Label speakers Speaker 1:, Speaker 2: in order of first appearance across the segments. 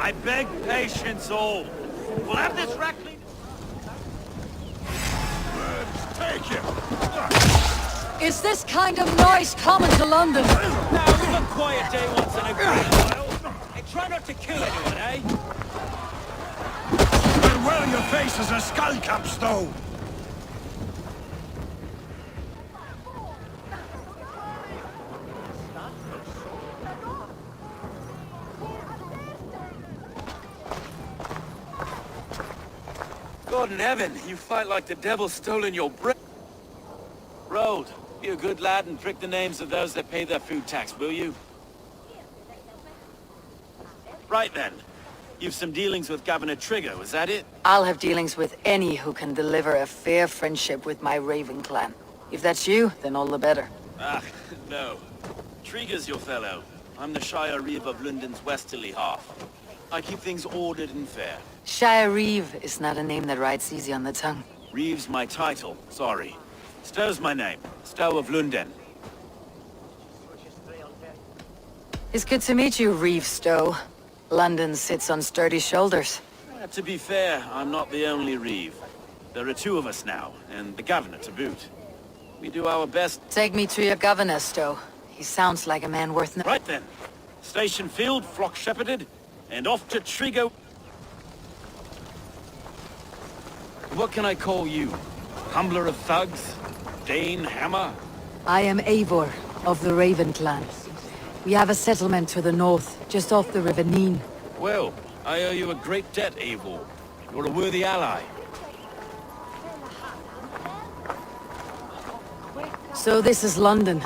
Speaker 1: I beg patience all. We'll have this rack cleaned.
Speaker 2: Take him!
Speaker 3: Is this kind of noise common to London?
Speaker 1: Now, we've a quiet day once in a great while. Hey, try not to kill anyone, eh?
Speaker 2: And well, your face is a skull capstone!
Speaker 1: God in heaven, you fight like the devil's stolen your breath. Road, be a good lad and prick the names of those that pay their food tax, will you? Right then. You've some dealings with Governor Trigger, was that it?
Speaker 3: I'll have dealings with any who can deliver a fair friendship with my Raven clan. If that's you, then all the better.
Speaker 1: Ah, no. Trigger's your fellow. I'm the Shire Reeve of London's westerly half. I keep things ordered and fair.
Speaker 3: Shire Reeve is not a name that rides easy on the tongue.
Speaker 1: Reeve's my title, sorry. Stow's my name. Stow of London.
Speaker 3: It's good to meet you, Reeve Stowe. London sits on sturdy shoulders.
Speaker 1: To be fair, I'm not the only Reeve. There are two of us now, and the governor to boot. We do our best.
Speaker 3: Take me to your governor, Stowe. He sounds like a man worth
Speaker 1: Right then. Station filled, flock shepherded, and off to Trigger. What can I call you? Humbler of thugs? Dane Hammer?
Speaker 3: I am Eivor, of the Raven clan. We have a settlement to the north, just off the River Neen.
Speaker 1: Well, I owe you a great debt, Eivor. You're a worthy ally.
Speaker 3: So this is London.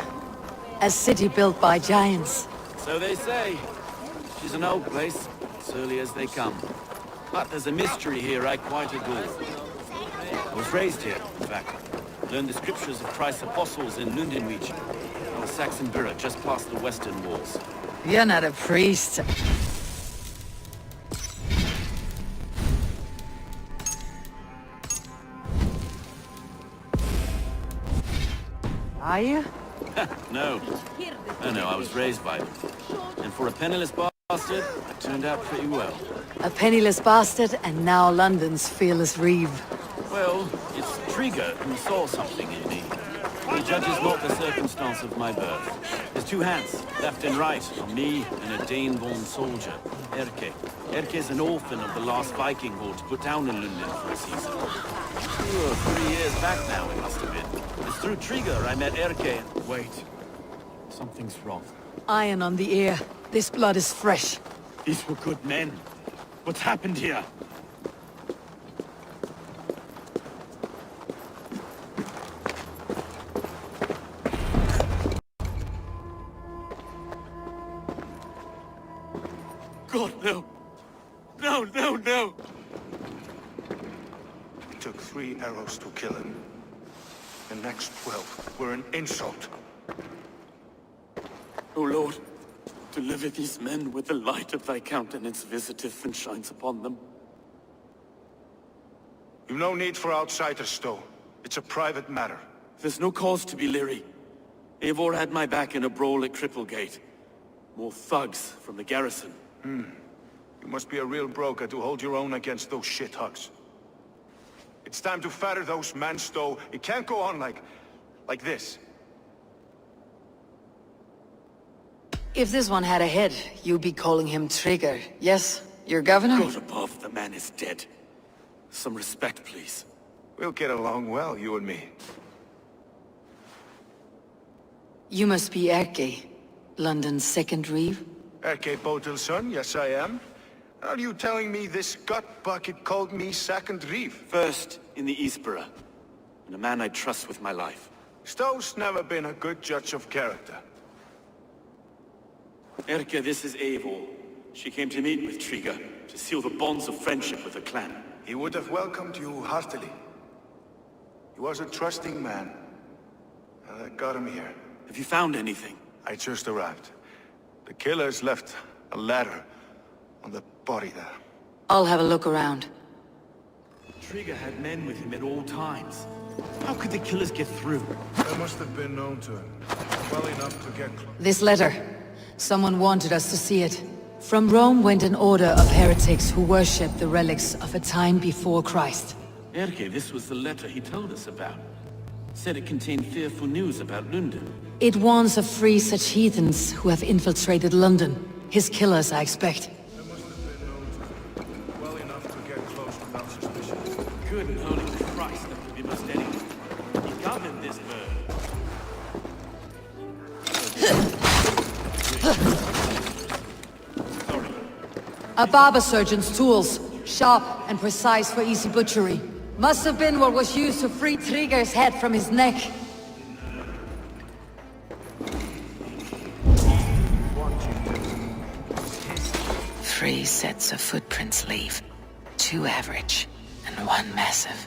Speaker 3: A city built by giants.
Speaker 1: So they say. She's an old place, as early as they come. But there's a mystery here I quite adore. I was raised here, in fact. Learned the scriptures of Christ's apostles in London region. On the Saxon Borough, just past the western walls.
Speaker 3: You're not a priest. Are you?
Speaker 1: No. No, I was raised by them. And for a penniless bastard, I turned out pretty well.
Speaker 3: A penniless bastard, and now London's fearless Reeve.
Speaker 1: Well, it's Trigger who saw something in me. He judges not the circumstance of my birth. There's two hands, left and right, on me and a Dane-born soldier, Erke. Erke's an orphan of the last Viking horde put down in London for a season. 2 or 3 years back now, it must have been. It's through Trigger I met Erke. Wait. Something's wrong.
Speaker 3: Iron on the ear. This blood is fresh.
Speaker 1: These were good men. What's happened here? God, no. No, no, no!
Speaker 2: It took 3 arrows to kill him. The next 12 were an insult.
Speaker 1: O Lord, deliver these men with the light of thy countenance visiteth and shines upon them.
Speaker 2: You've no need for outsiders, Stowe. It's a private matter.
Speaker 1: There's no cause to be leery. Eivor had my back in a brawl at Cripplegate. More thugs from the garrison.
Speaker 2: You must be a real broker to hold your own against those shithugs. It's time to fetter those men, Stowe. It can't go on like this.
Speaker 3: If this one had a head, you'd be calling him Trigger. Yes, your governor?
Speaker 1: God above, the man is dead. Some respect, please.
Speaker 2: We'll get along well, you and me.
Speaker 3: You must be Erke, London's second Reeve.
Speaker 2: Erke Botil's son, yes I am. Are you telling me this gut bucket called me second Reeve?
Speaker 1: First in the Eastborough, and a man I trust with my life.
Speaker 2: Stowe's never been a good judge of character.
Speaker 1: Erke, this is Eivor. She came to meet with Trigger, to seal the bonds of friendship with the clan.
Speaker 2: He would have welcomed you heartily. He was a trusting man. And I got him here.
Speaker 1: Have you found anything?
Speaker 2: I just arrived. The killers left a ladder on the body there.
Speaker 3: I'll have a look around.
Speaker 1: Trigger had men with him at all times. How could the killers get through?
Speaker 2: They must have been known to him. Well enough to get close.
Speaker 3: This letter. Someone wanted us to see it. From Rome went an order of heretics who worshipped the relics of a time before Christ.
Speaker 1: Erke, this was the letter he told us about. Said it contained fearful news about London.
Speaker 3: It warns of free such heathens who have infiltrated London. His killers, I expect.
Speaker 2: There must have been known well enough to get close without suspicion.
Speaker 1: Good and holy Christ, that could be most anyone. He governed this bird. Sorry.
Speaker 3: A barber surgeon's tools. Sharp and precise for easy butchery. Must have been what was used to free Trigger's head from his neck. 3 sets of footprints leave. 2 average, and 1 massive.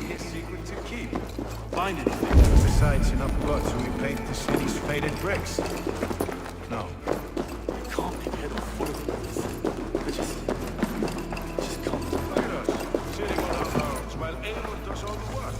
Speaker 2: His secret to keep.
Speaker 1: Find it.
Speaker 2: Besides, enough blood to repaint the city's faded bricks. No.
Speaker 1: Can't be get a foot of this. I just can't.
Speaker 2: Look at us, sitting on our laurels while anyone does all the work.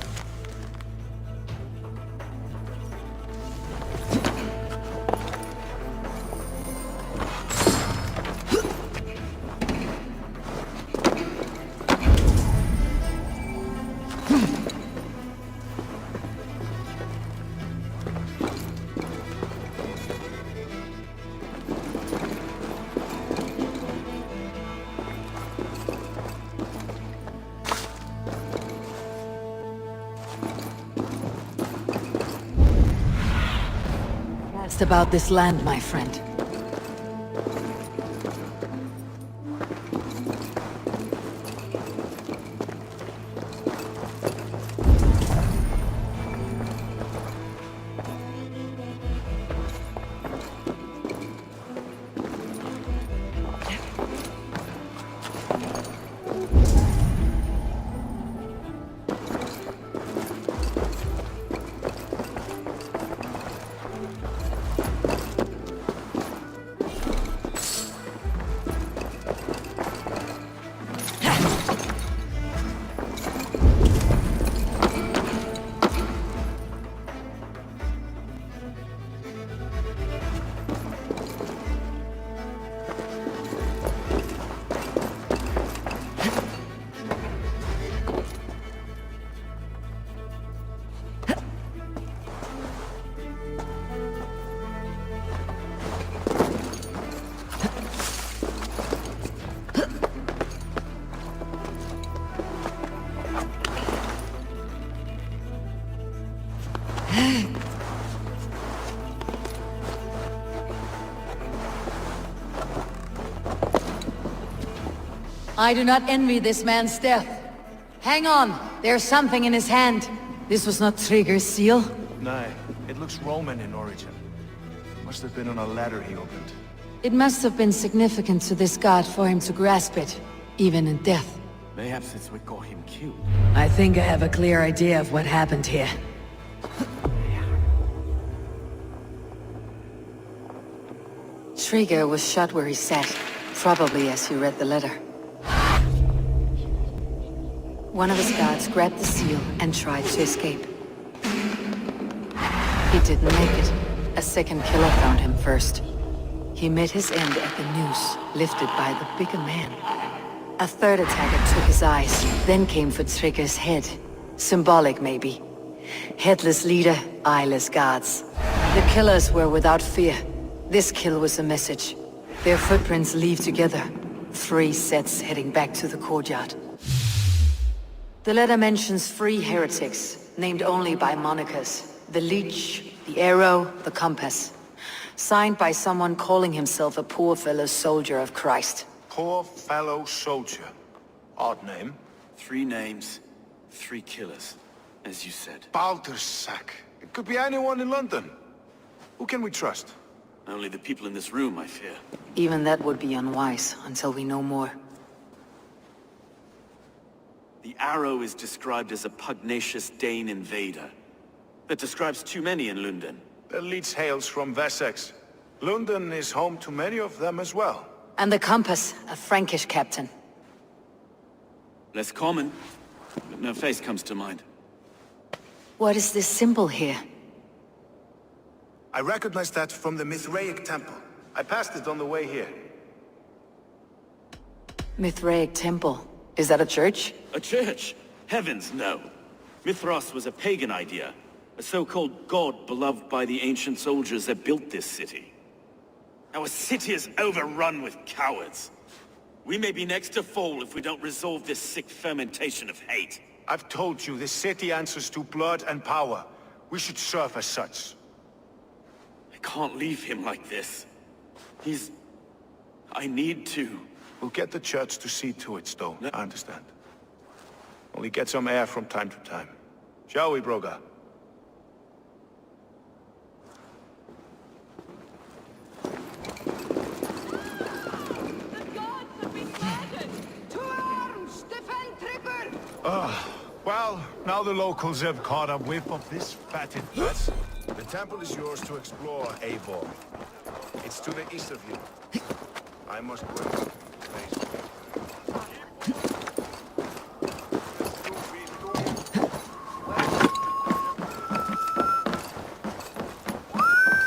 Speaker 3: About this land, my friend. I do not envy this man's death. Hang on, there's something in his hand. This was not Trigger's seal.
Speaker 2: Nay, it looks Roman in origin. Must have been on a ladder he opened.
Speaker 3: It must have been significant to this god for him to grasp it, even in death.
Speaker 1: Mayhaps it's what got him killed.
Speaker 3: I think I have a clear idea of what happened here. Trigger was shot where he sat, probably as he read the letter. One of his guards grabbed the seal and tried to escape. He didn't make it. A second killer found him first. He met his end at the noose, lifted by the bigger man. A third attacker took his eyes, then came for Trigger's head. Symbolic, maybe. Headless leader, eyeless guards. The killers were without fear. This kill was a message. Their footprints leave together. 3 sets heading back to the courtyard. The letter mentions 3 heretics, named only by monikers. The Leech, the Arrow, the Compass. Signed by someone calling himself a poor fellow soldier of Christ.
Speaker 2: Poor fellow soldier. Odd name.
Speaker 1: 3 names, 3 killers, as you said.
Speaker 2: Baldersack. It could be anyone in London. Who can we trust?
Speaker 1: Only the people in this room, I fear.
Speaker 3: Even that would be unwise, until we know more.
Speaker 1: The Arrow is described as a pugnacious Dane invader. That describes too many in London.
Speaker 2: The Leech hails from Wessex. London is home to many of them as well.
Speaker 3: And the Compass, a Frankish captain.
Speaker 1: Less common, but no face comes to mind.
Speaker 3: What is this symbol here?
Speaker 2: I recognize that from the Mithraic temple. I passed it on the way here.
Speaker 3: Mithraic Temple. Is that a church?
Speaker 1: A church? Heavens, no. Mithras was a pagan idea. A so-called god beloved by the ancient soldiers that built this city. Our city is overrun with cowards. We may be next to fall if we don't resolve this sick fermentation of hate.
Speaker 2: I've told you, this city answers to blood and power. We should serve as such.
Speaker 1: I can't leave him like this. I need to.
Speaker 2: We'll get the church to see to it, Stowe. No. I understand. Only get some air from time to time. Shall we, Broga? Well, now the locals have caught a whiff of this fatted mess. The temple is yours to explore, Eivor. It's to the east of you. I must wait.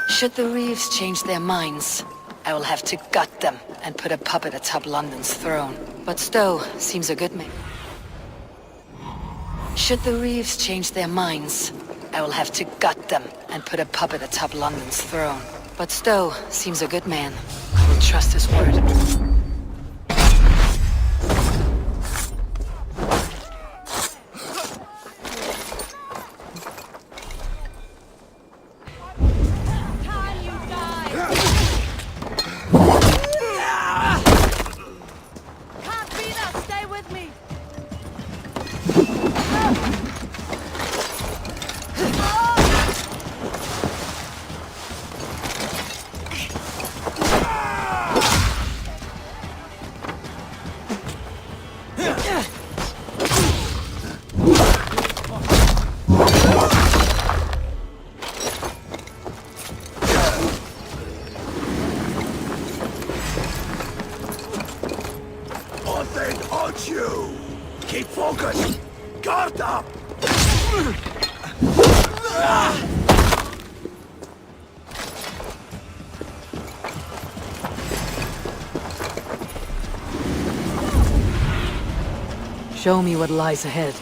Speaker 3: Should the Reeves change their minds, I will have to gut them and put a puppet atop London's throne. But Stowe seems a good man. Should the Reeves change their minds, I will have to gut them and put a puppet atop London's throne. But Stowe seems a good man. I will trust his word.
Speaker 2: Keep focused! Guard up!
Speaker 3: Show me what lies ahead.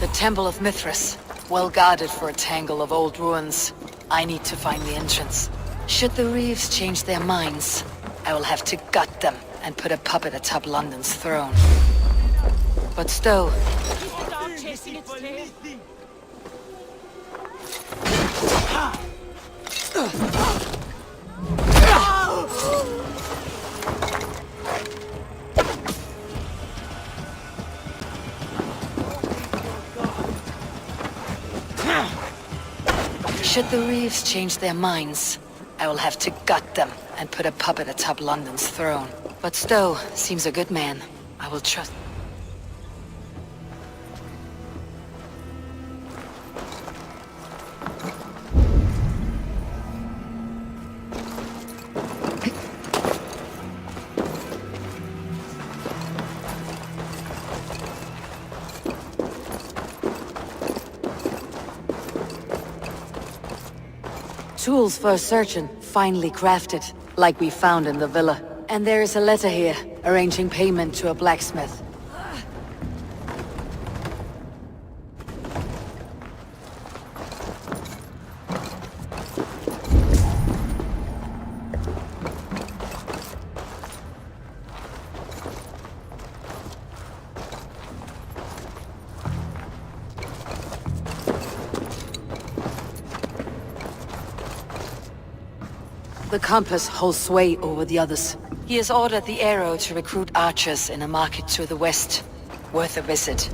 Speaker 3: The Temple of Mithras, well guarded for a tangle of old ruins. I need to find the entrance. Should the Reeves change their minds, I will have to gut them and put a puppet atop London's throne. But Stowe...
Speaker 4: Keep the dog chasing its tail.
Speaker 3: Should the Reeves change their minds, I will have to gut them and put a puppet atop London's throne. But Stowe seems a good man. I will trust... Tools for a surgeon, finely crafted, like we found in the villa. And there is a letter here, arranging payment to a blacksmith. The compass holds sway over the others. He has ordered the arrow to recruit archers in a market to the west. Worth a visit.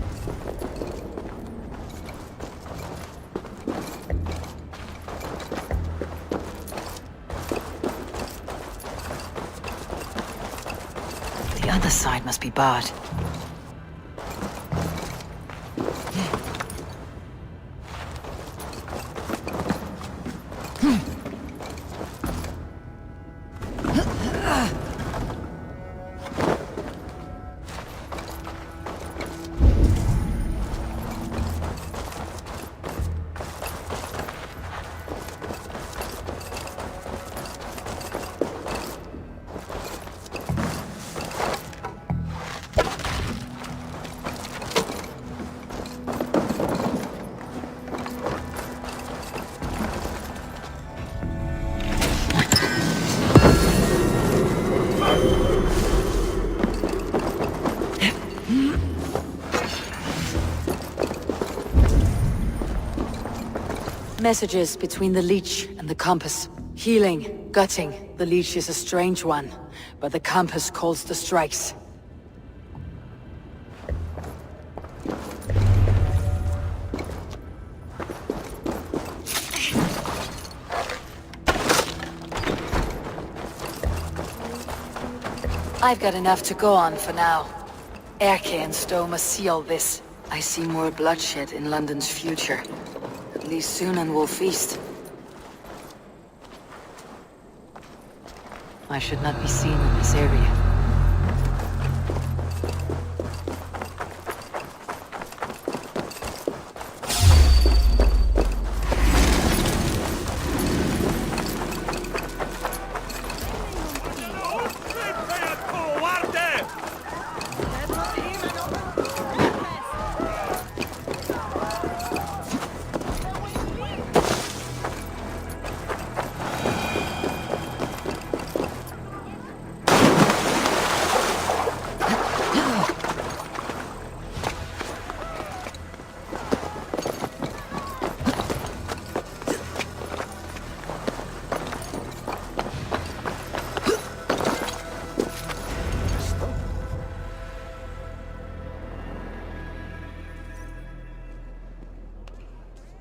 Speaker 3: The other side must be barred. Messages between the leech and the compass. Healing, gutting. The leech is a strange one, but the compass calls the strikes. I've got enough to go on for now. Erke and Stowe must see all this. I see more bloodshed in London's future. At least Sunan will feast. I should not be seen in this area.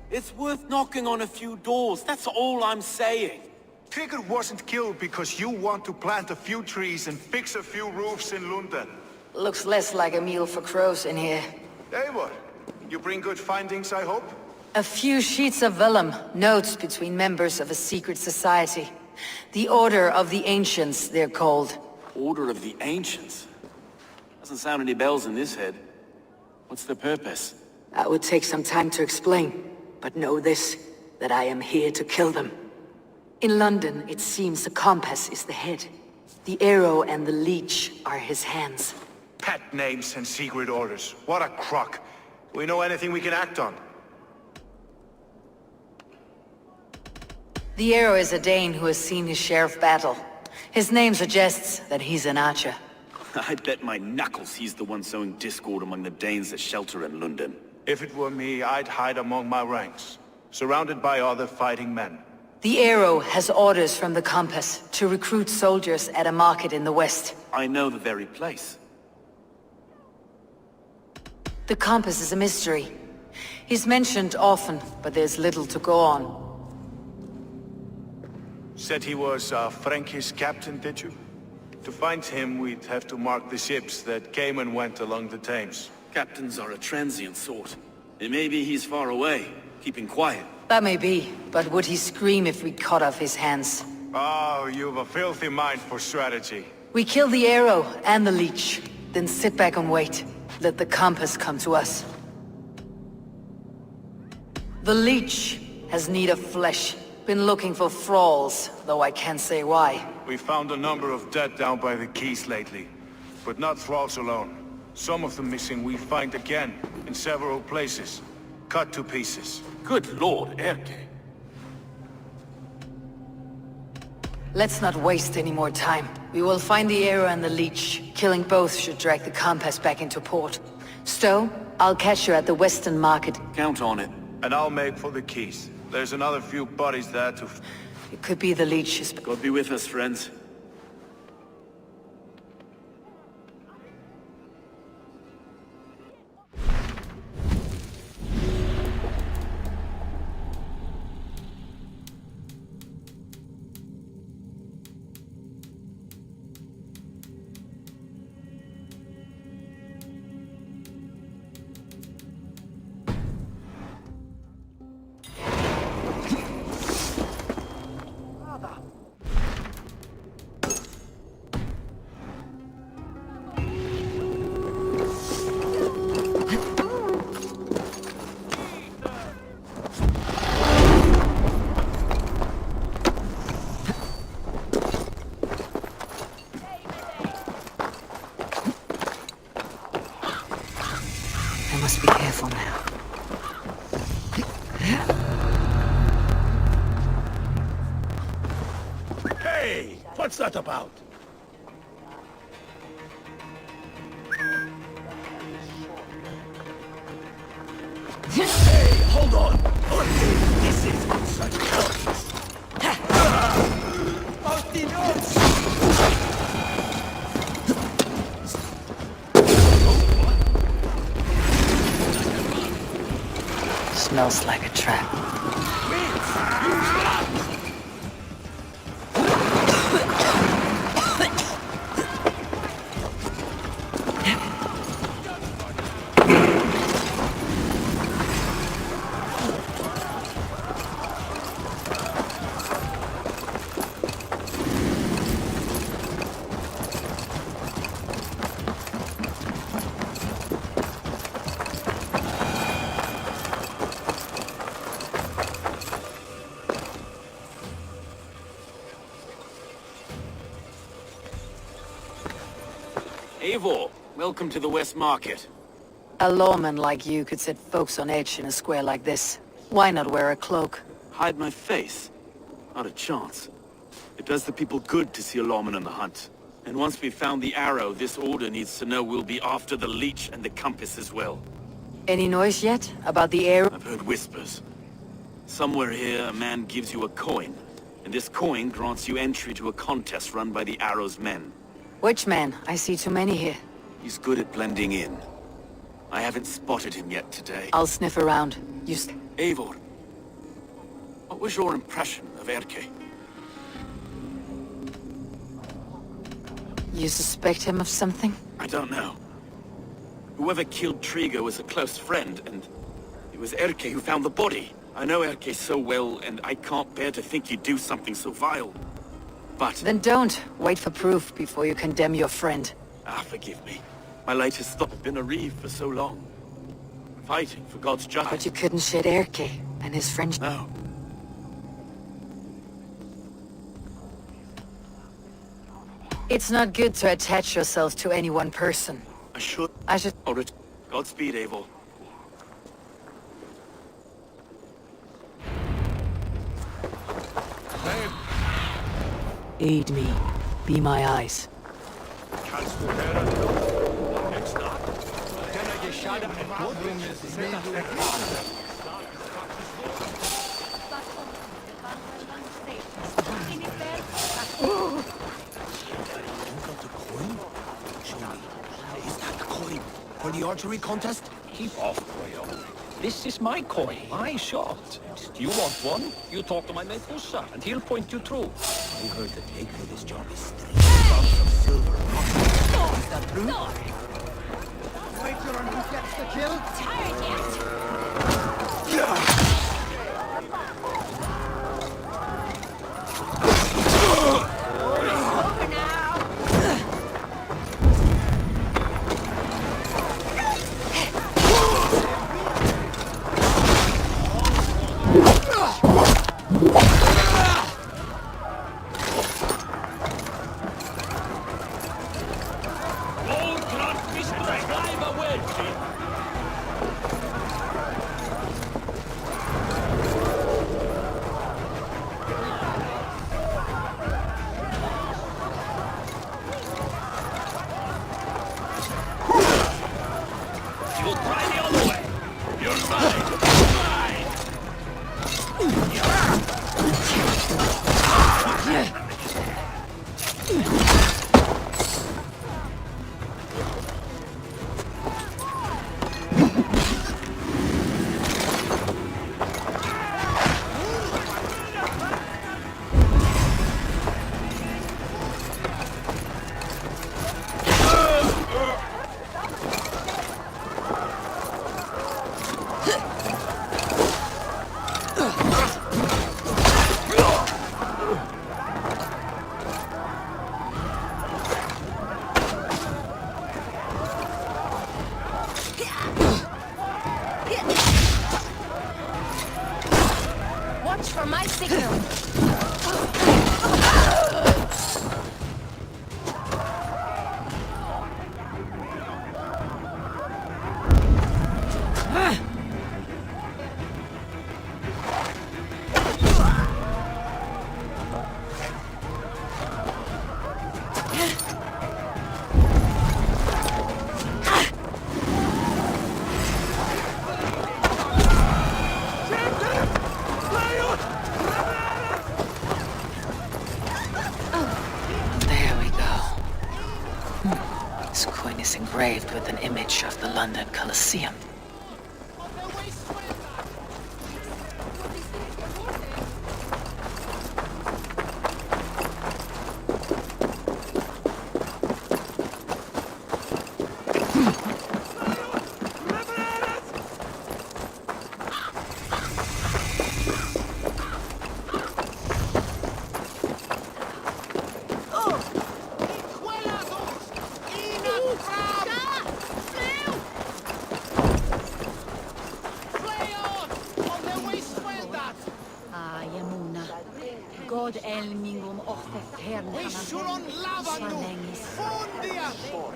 Speaker 1: It's worth knocking on a few doors, that's all I'm saying.
Speaker 2: Trigger wasn't killed because you want to plant a few trees and fix a few roofs in London.
Speaker 3: Looks less like a meal for crows in here.
Speaker 2: Hey, what? You bring good findings, I hope?
Speaker 3: A few sheets of vellum, notes between members of a secret society. The Order of the Ancients, they're called.
Speaker 1: Order of the Ancients? Doesn't sound any bells in this head. What's the purpose?
Speaker 3: That would take some time to explain, but know this, that I am here to kill them. In London, it seems the compass is the head. The arrow and the leech are his hands.
Speaker 2: Pet names and secret orders. What a crock. Do we know anything we can act on?
Speaker 3: The arrow is a Dane who has seen his share of battle. His name suggests that he's an archer.
Speaker 1: I'd bet my knuckles he's the one sowing discord among the Danes that shelter in London.
Speaker 2: If it were me, I'd hide among my ranks, surrounded by other fighting men.
Speaker 3: The arrow has orders from the compass to recruit soldiers at a market in the west.
Speaker 1: I know the very place.
Speaker 3: The compass is a mystery. He's mentioned often, but there's little to go on.
Speaker 2: Said he was a Frankish captain, did you? To find him, we'd have to mark the ships that came and went along the Thames.
Speaker 1: Captains are a transient sort. It may be he's far away, keeping quiet.
Speaker 3: That may be, but would he scream if we cut off his hands?
Speaker 2: Oh, you've a filthy mind for strategy.
Speaker 3: We kill the arrow and the leech, then sit back and wait. Let the compass come to us. The leech has need of flesh. Been looking for thralls, though I can't say why.
Speaker 2: We found a number of dead down by the quays lately, but not thralls alone. Some of the missing we find again, in several places, cut to pieces.
Speaker 1: Good lord, Erke.
Speaker 3: Let's not waste any more time. We will find the arrow and the leech. Killing both should drag the compass back into port. Stowe, I'll catch you at the Western Market.
Speaker 1: Count on it.
Speaker 2: And I'll make for the quays. There's another few bodies there to...
Speaker 3: It could be the leech's...
Speaker 1: God be with us, friends.
Speaker 3: I must be careful now.
Speaker 5: Hey, what's that about? Hey, hold on. This is
Speaker 3: Smells like a trap.
Speaker 1: Eivor, welcome to the West Market.
Speaker 3: A lawman like you could set folks on edge in a square like this. Why not wear a cloak?
Speaker 1: Hide my face? Not a chance. It does the people good to see a lawman on the hunt. And once we've found the arrow, this order needs to know we'll be after the leech and the compass as well.
Speaker 3: Any noise yet about the arrow?
Speaker 1: I've heard whispers. Somewhere here, a man gives you a coin. And this coin grants you entry to a contest run by the arrow's men.
Speaker 3: Which man? I see too many here.
Speaker 1: He's good at blending in. I haven't spotted him yet today.
Speaker 3: I'll sniff around.
Speaker 1: Eivor, what was your impression of Erke?
Speaker 3: You suspect him of something?
Speaker 1: I don't know. Whoever killed Trigo was a close friend, and it was Erke who found the body. I know Erke so well, and I can't bear to think he'd do something so vile. But...
Speaker 3: Then don't. Wait for proof before you condemn your friend.
Speaker 1: forgive me. My latest thought had been a reeve for so long. Fighting for God's justice.
Speaker 3: But you couldn't shed Erke and his friendship.
Speaker 1: No.
Speaker 3: It's not good to attach yourself to any one person.
Speaker 1: I should...
Speaker 3: All
Speaker 1: right. Godspeed, Eivor.
Speaker 3: Aid me. Be my eyes.
Speaker 6: For the archery contest?
Speaker 5: Keep off, Rayo. This is my coin, my shot. You want one? You talk to my mate Ussa, and he'll point you through.
Speaker 6: I heard the take for this job is 3 pounds of silver. Is that true? Wager on who gets the kill?
Speaker 4: Tired yet? Over now.
Speaker 3: engraved with an image of the London Colosseum.
Speaker 4: God elmingum ofte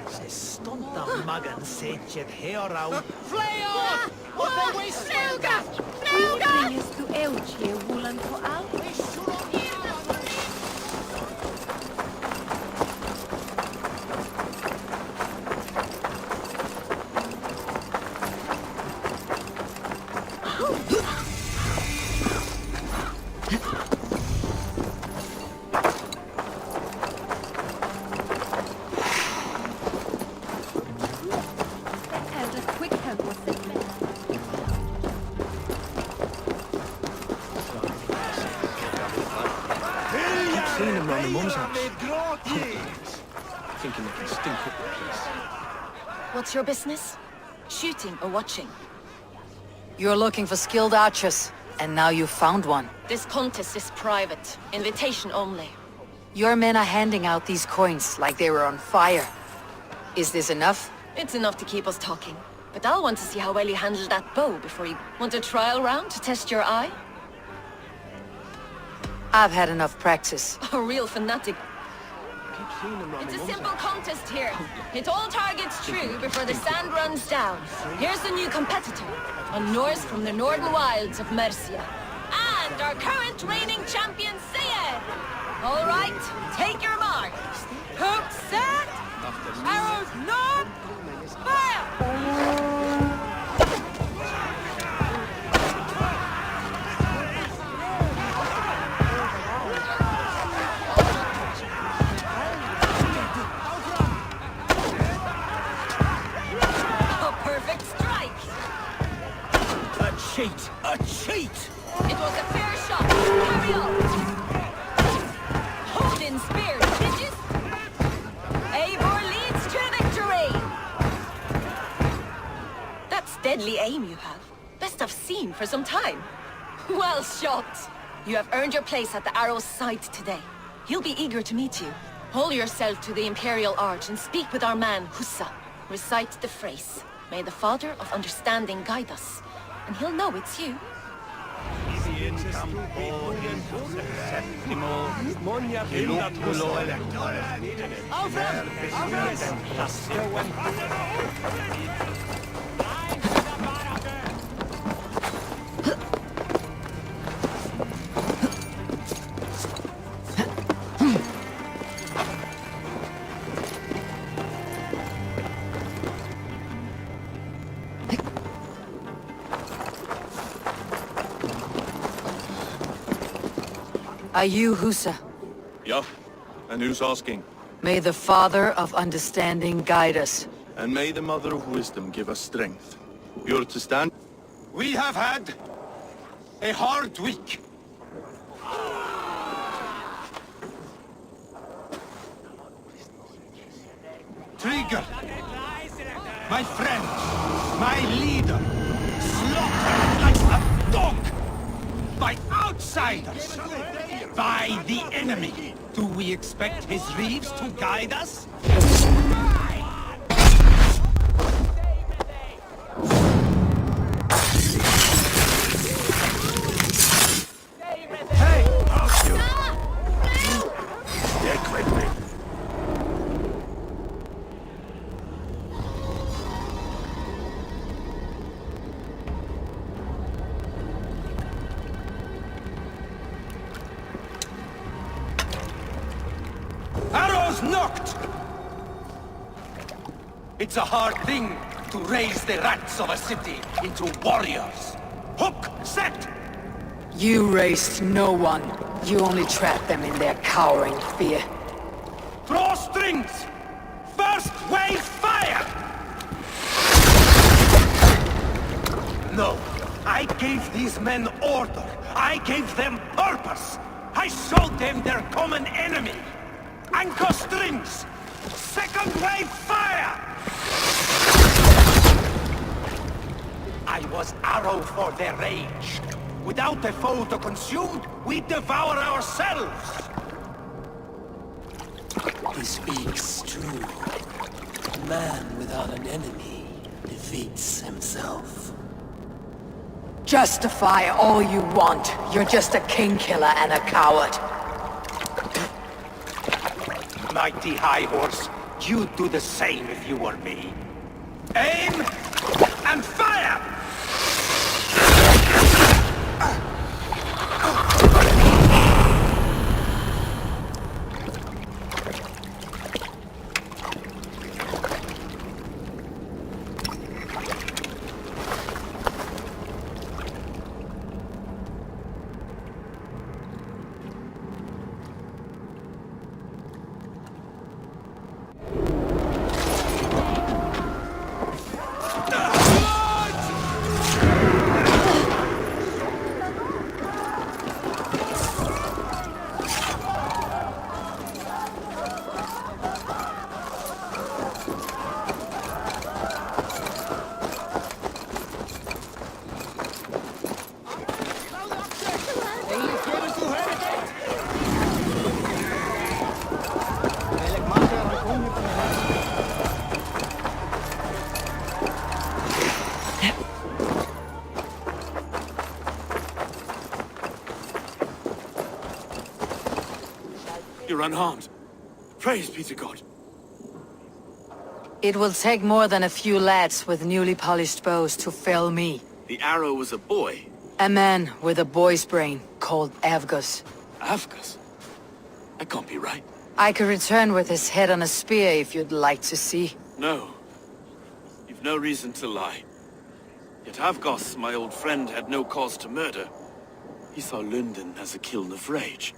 Speaker 6: Se stonta magan setjet herau.
Speaker 4: Bringes du eutie vulan på allt?
Speaker 6: Seen him round the mum's house. Thinking they can stink up the place.
Speaker 7: What's your business? Shooting or watching?
Speaker 3: You're looking for skilled archers, and now you found one.
Speaker 7: This contest is private. Invitation only.
Speaker 3: Your men are handing out these coins like they were on fire. Is this enough?
Speaker 7: It's enough to keep us talking. But I'll want to see how well you handle that bow before you... Want a trial round to test your eye?
Speaker 3: I've had enough practice.
Speaker 7: A real fanatic.
Speaker 6: Keep seeing him round
Speaker 7: It's
Speaker 6: the
Speaker 7: a
Speaker 6: mum's
Speaker 7: simple
Speaker 6: house.
Speaker 7: contest here. Hit all targets true before the sand runs down. Here's the new competitor, a Norse from the northern wilds of Mercia. And our current reigning champion, Sayed. All right, take your mark. Hook set, arrows north, fire! A perfect strike.
Speaker 6: A cheat! A cheat!
Speaker 7: It was a fair shot. Carry on. Hold in spear, bitches. Eivor leads to victory. That's deadly aim you have. Best I've seen for some time. Well shot. You have earned your place at the arrow's side today. He'll be eager to meet you. Hold yourself to the Imperial Arch and speak with our man, Hussa. Recite the phrase. May the Father of Understanding guide us. And he'll know it's you.
Speaker 3: Are you Husa?
Speaker 8: Yeah, and who's asking?
Speaker 3: May the Father of Understanding guide us.
Speaker 8: And may the Mother of Wisdom give us strength. You're to stand.
Speaker 9: We have had a hard week. Trigger, my friend, my leader, slaughtered like a dog by outsiders, by the enemy. Do we expect his reeves to guide us? Arrows knocked! It's a hard thing to raise the rats of a city into warriors. Hook set!
Speaker 3: You raised no one. You only trapped them in their cowering fear.
Speaker 9: Draw strings! First wave fire! No. I gave these men order. I gave them purpose. I showed them their common enemy. Anchor strings! Second wave fire! I was arrow for their rage. Without a foe to consume, we devour ourselves!
Speaker 6: He speaks true. A man without an enemy defeats himself.
Speaker 3: Justify all you want. You're just a king killer and a coward.
Speaker 9: Mighty High Horse, you'd do the same if you were me. Aim and fire!
Speaker 1: You're unharmed. Praise be to God.
Speaker 3: It will take more than a few lads with newly polished bows to fell me.
Speaker 1: The arrow was a boy.
Speaker 3: A man with a boy's brain called Avgus.
Speaker 1: Avgus? That can't be right.
Speaker 3: I could return with his head on a spear if you'd like to see.
Speaker 1: No. You've no reason to lie. Yet Avgos, my old friend, had no cause to murder. He saw London as a kiln of rage.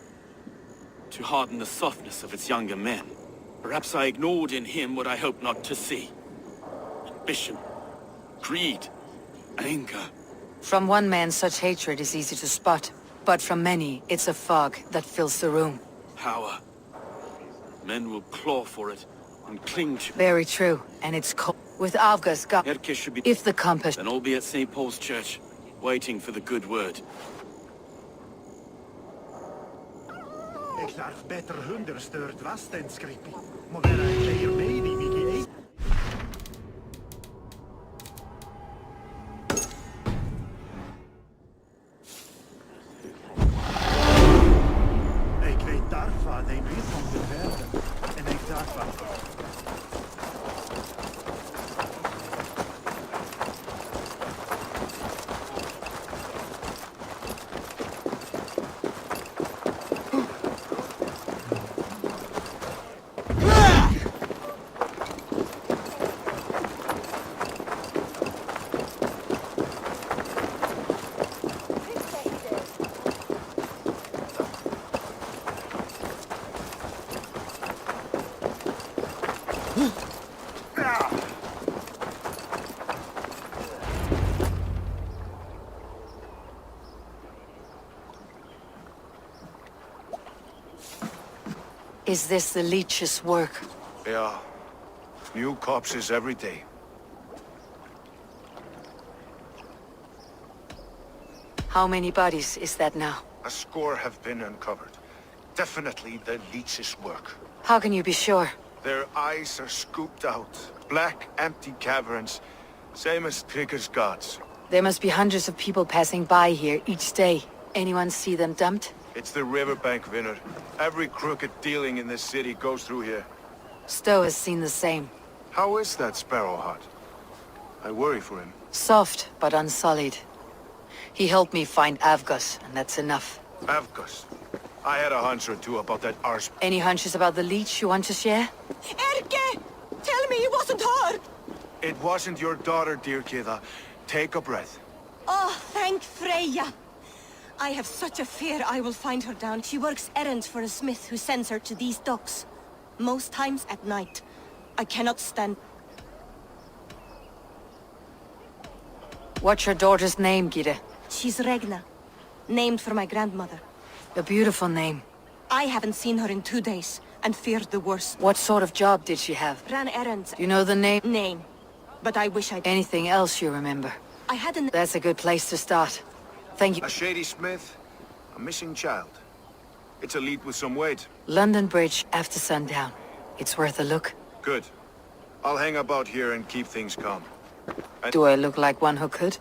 Speaker 1: To harden the softness of its younger men. Perhaps I ignored in him what I hoped not to see. Ambition, greed, anger.
Speaker 3: From one man, such hatred is easy to spot. But from many, it's a fog that fills the room.
Speaker 1: Power. Men will claw for it and cling to it.
Speaker 3: Very true, and it's cold. With Avgus got...
Speaker 1: Erke should be...
Speaker 3: If the compass...
Speaker 1: Then all be at St. Paul's Church, waiting for the good word.
Speaker 2: Ik darf beter hunder stört was den skrippi. Maar vera ik leer mee die wiki. Ik weet daarvan een wit om te verden. En ik daarvan.
Speaker 3: Is this the leech's work?
Speaker 2: Yeah. New corpses every day.
Speaker 3: How many bodies is that now?
Speaker 2: A score have been uncovered. Definitely the leech's work.
Speaker 3: How can you be sure?
Speaker 2: Their eyes are scooped out. Black, empty caverns. Same as Trigger's gods.
Speaker 3: There must be hundreds of people passing by here each day. Anyone see them dumped?
Speaker 2: It's the riverbank, Vinner. Every crooked dealing in this city goes through here.
Speaker 3: Stowe has seen the same.
Speaker 2: How is that Sparrow Hut? I worry for him.
Speaker 3: Soft, but unsullied. He helped me find Avgus, and that's enough.
Speaker 2: Avgus. I had a hunch or two about that arse.
Speaker 3: Any hunches about the leech you want to share?
Speaker 7: Erke! Tell me it wasn't her!
Speaker 2: It wasn't your daughter, dear Kida. Take a breath.
Speaker 7: Oh, thank Freya. I have such a fear I will find her down. She works errands for a smith who sends her to these docks. Most times at night. I cannot stand...
Speaker 3: What's your daughter's name, Gide?
Speaker 7: She's Regna, named for my grandmother.
Speaker 3: A beautiful name.
Speaker 7: I haven't seen her in 2 days, and feared the worst.
Speaker 3: What sort of job did she have?
Speaker 7: Ran errands.
Speaker 3: Do you know the name?
Speaker 7: Name. But I wish I'd...
Speaker 3: Anything else you remember?
Speaker 7: I had an...
Speaker 3: That's a good place to start. Thank you.
Speaker 2: A shady smith, a missing child. It's a lead with some weight.
Speaker 3: London Bridge after sundown. It's worth a look.
Speaker 2: Good. I'll hang about here and keep things calm.
Speaker 3: Do I look like one who could?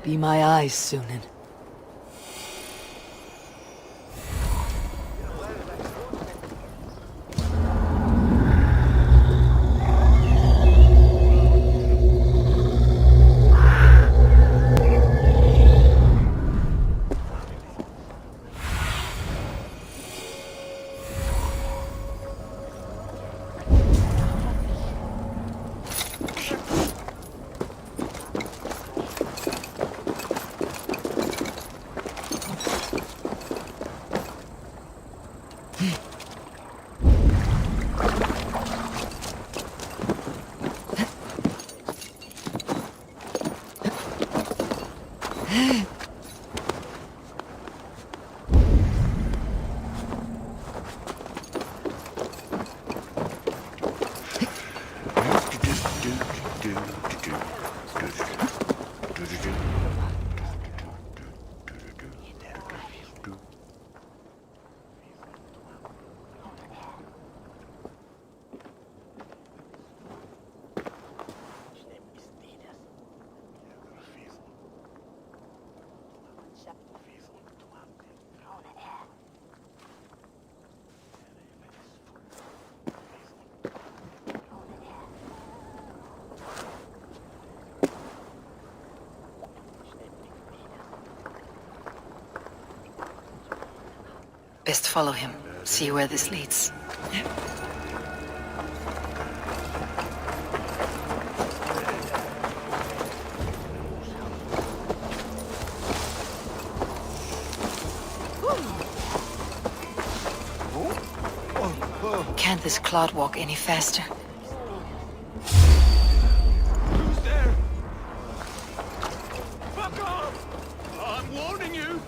Speaker 3: Be my eyes, Sunan. Best follow him. See where this leads. Can't this clod walk any faster?
Speaker 8: Who's there? Fuck off! I'm warning you!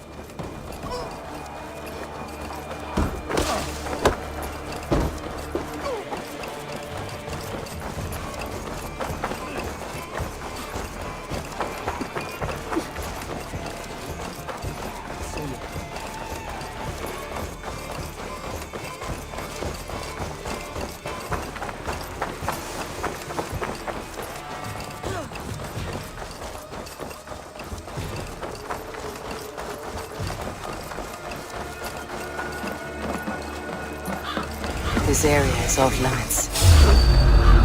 Speaker 3: This area is off limits.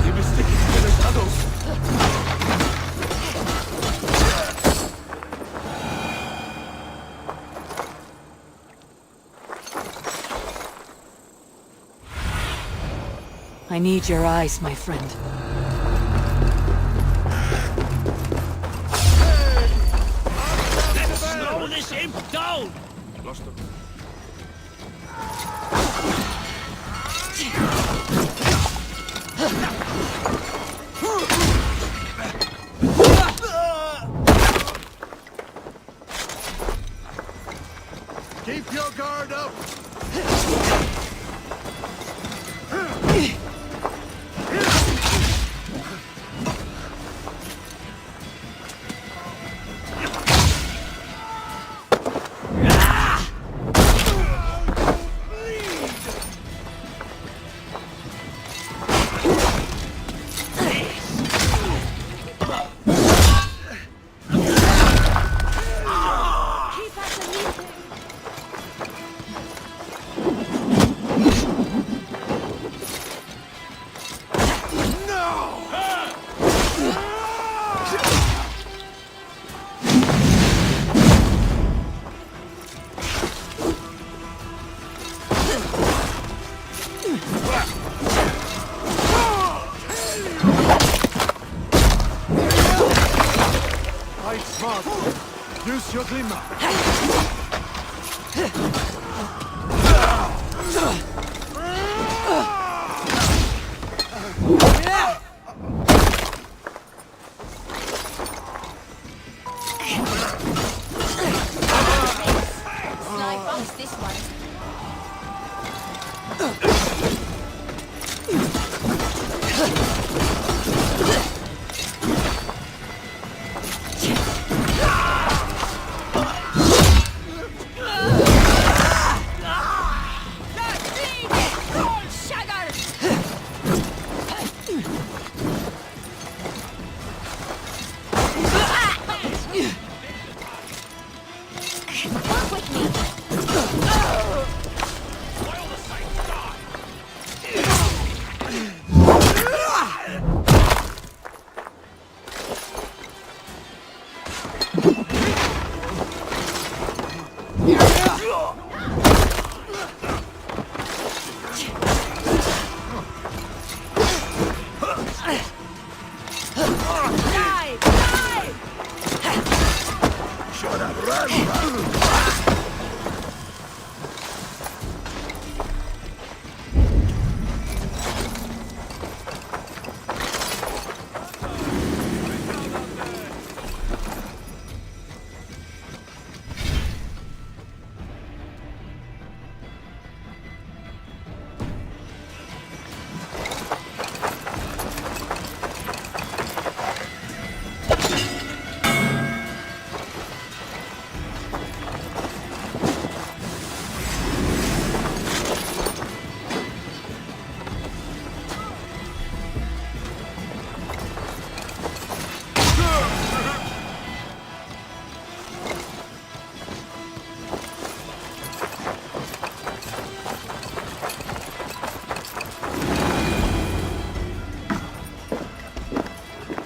Speaker 8: They were sticking to the tunnels.
Speaker 3: I need your eyes, my friend.
Speaker 5: Let's slow this imp down!
Speaker 2: Lost them.
Speaker 8: Keep your guard up!
Speaker 2: Fight smart. Use your glimmer.
Speaker 4: Slide box this one. Work with me. Die! Die!
Speaker 2: Shut up, run!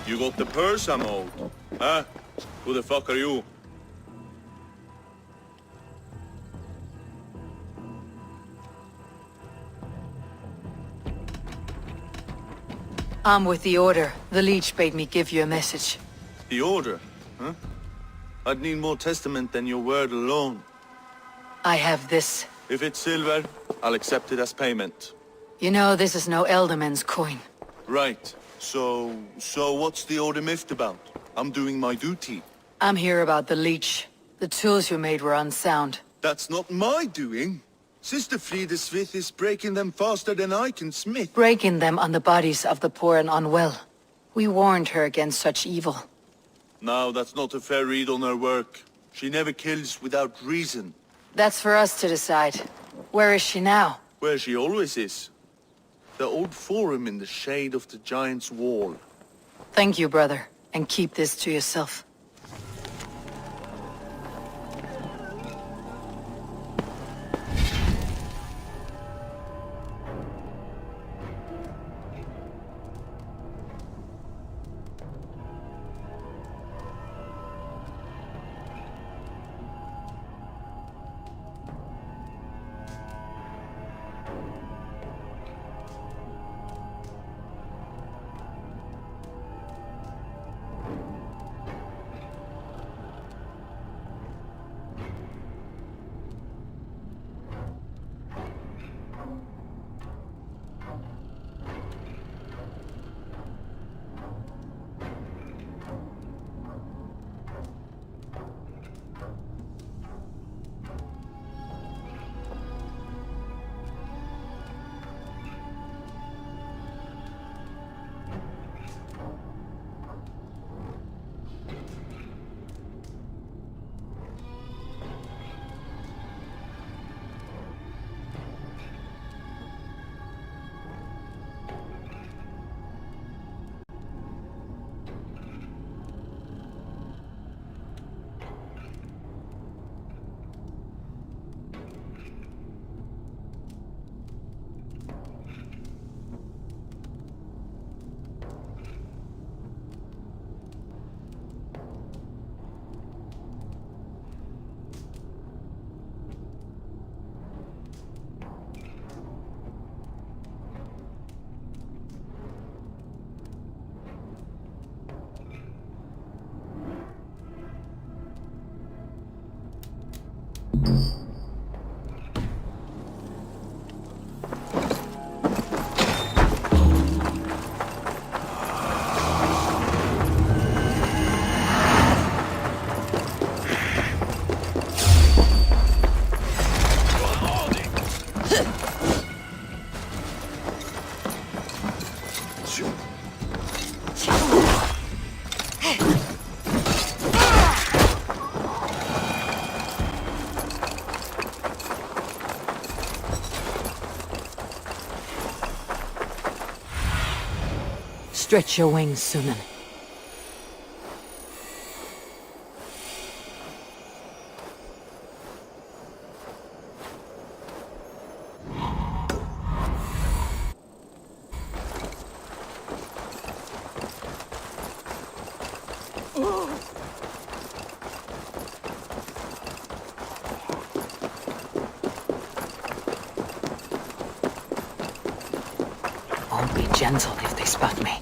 Speaker 8: You got the purse I'm owed. Huh? Who the fuck are you?
Speaker 3: I'm with the Order. The Leech bade me give you a message.
Speaker 8: The order? Huh? I'd need more testament than your word alone.
Speaker 3: I have this.
Speaker 8: If it's silver, I'll accept it as payment.
Speaker 3: You know, this is no Elderman's coin.
Speaker 8: Right. So what's the order miffed about? I'm doing my duty.
Speaker 3: I'm here about the Leech. The tools you made were unsound.
Speaker 8: That's not my doing. Sister Frida Smith is breaking them faster than I can smith.
Speaker 3: Breaking them on the bodies of the poor and unwell. We warned her against such evil.
Speaker 8: Now, that's not a fair read on her work. She never kills without reason.
Speaker 3: That's for us to decide. Where is she now?
Speaker 8: Where she always is. The old forum in the shade of the giant's wall.
Speaker 3: Thank you, brother. And keep this to yourself. Stretch your wings, Sunan. I'll be gentle if they spot me.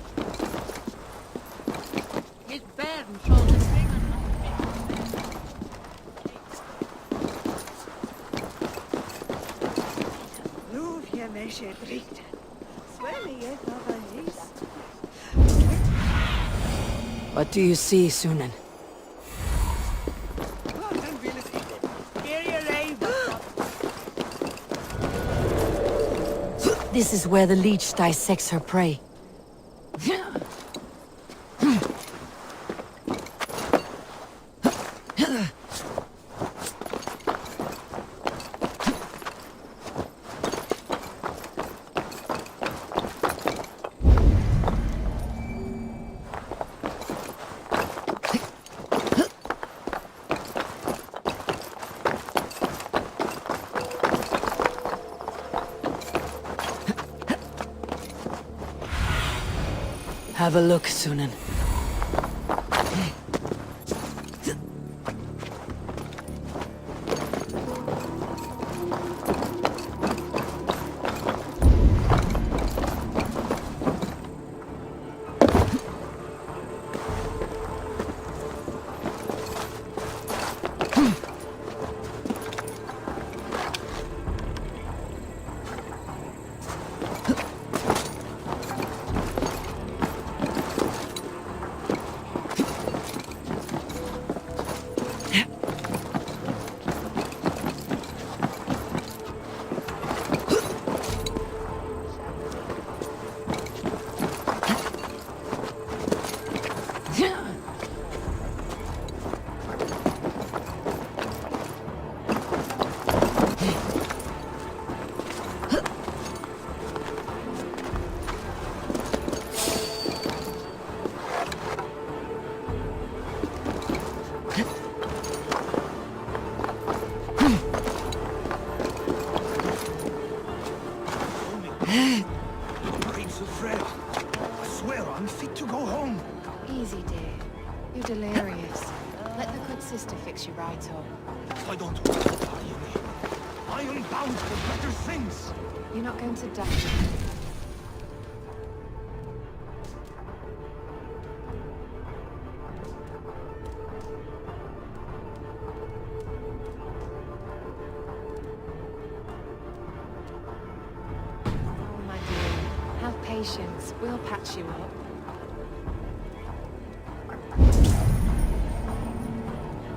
Speaker 3: What do you see, Sunan? This is where the leech dissects her prey. Have a look, Sunan.
Speaker 4: Easy, dear. You're delirious. Let the good sister fix you right up.
Speaker 9: I don't want to die, Yumi. I am bound for better things.
Speaker 4: You're not going to die. Oh, my dear. Have patience. We'll patch you up.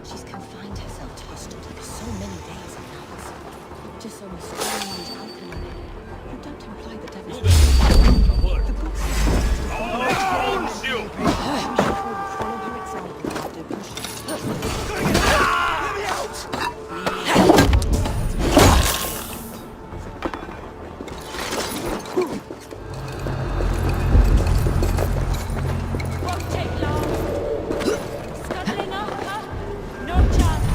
Speaker 7: She's confined herself to the study for so many days and nights. Just so strange alchemy. You don't imply the devil's... The good sister...
Speaker 2: Owns you!
Speaker 7: Follow her example of devotion.
Speaker 9: Let me out!
Speaker 4: Won't take long. Scuttling up, huh? No chance.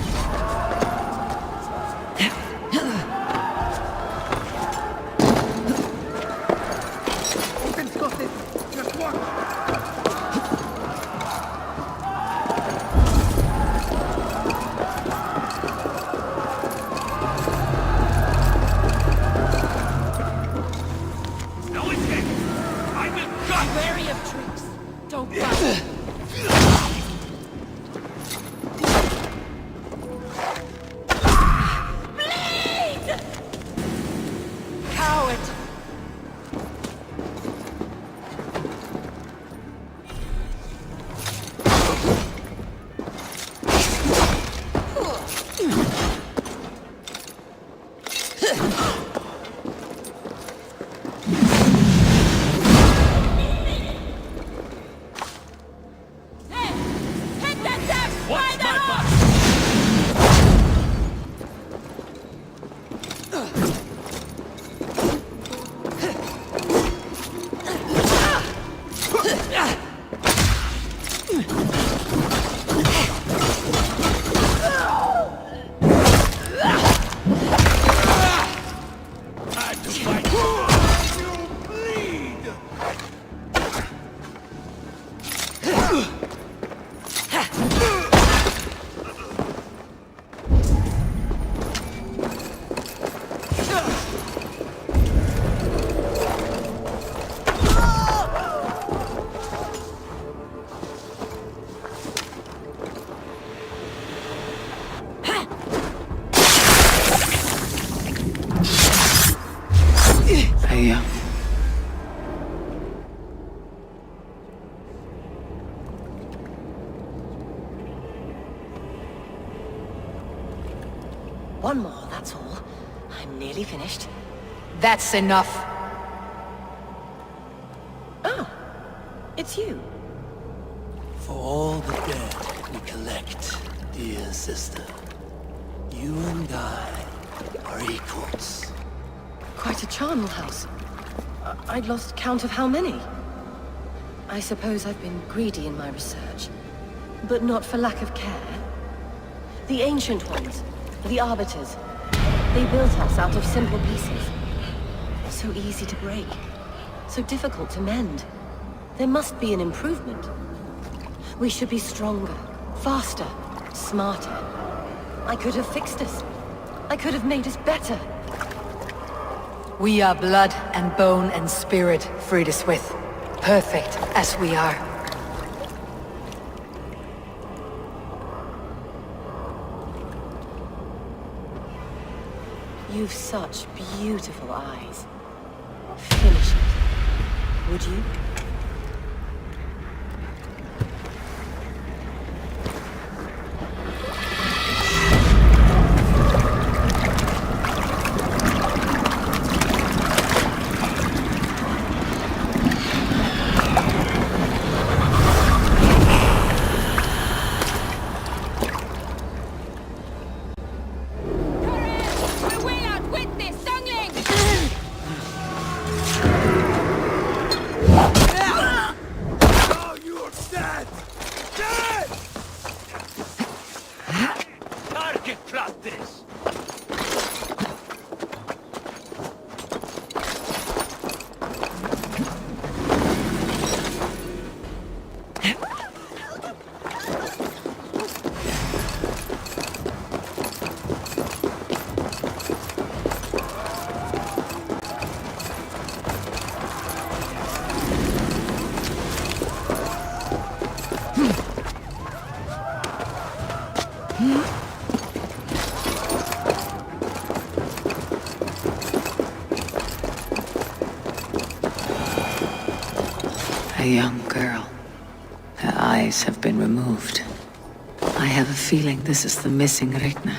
Speaker 9: Open Scotland! Just one!
Speaker 5: No escape! I will cut!
Speaker 4: Wary of tricks. Don't bite.
Speaker 7: know it.
Speaker 3: Aya.
Speaker 7: One more, that's all. I'm nearly finished.
Speaker 3: That's enough.
Speaker 7: Oh, it's you.
Speaker 6: For all the dead we collect, dear sister, you and I are equals.
Speaker 7: Quite a charnel house. I'd lost count of how many. I suppose I've been greedy in my research, but not for lack of care. The ancient ones, the arbiters, they built us out of simple pieces. So easy to break, so difficult to mend. There must be an improvement. We should be stronger, faster, smarter. I could have fixed us. I could have made us better.
Speaker 3: We are blood and bone and spirit, Friedeswith. Perfect as we are.
Speaker 7: You've such beautiful eyes. Finish it, would you?
Speaker 3: A young girl. Her eyes have been removed. I have a feeling this is the missing Rikna.